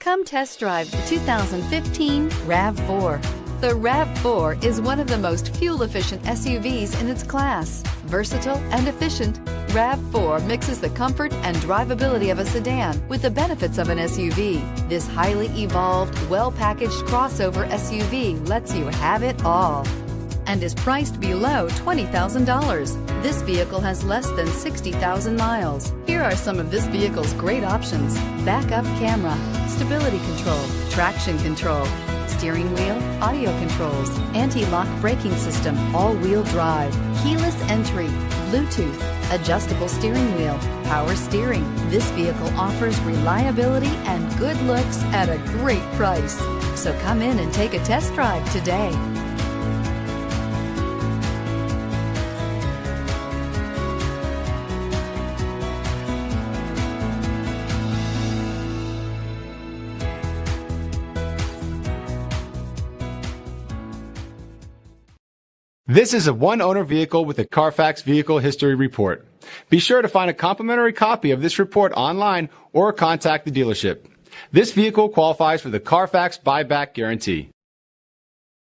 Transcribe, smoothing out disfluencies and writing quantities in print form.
Come test drive the 2015 RAV4. The RAV4 is one of the most fuel-efficient SUVs in its class. Versatile and efficient, RAV4 mixes the comfort and drivability of a sedan with the benefits of an SUV. This highly evolved, well-packaged crossover SUV lets you have it all and is priced below $20,000. This vehicle has less than 60,000 miles. Here are some of this vehicle's great options: backup camera, stability control, traction control, steering wheel audio controls, anti-lock braking system, all-wheel drive, keyless entry, Bluetooth, adjustable steering wheel, power steering. This vehicle offers reliability and good looks at a great price. So come in and take a test drive today. This is a one-owner vehicle with a Carfax Vehicle History Report. Be sure to find a complimentary copy of this report online or contact the dealership. This vehicle qualifies for the Carfax Buyback Guarantee.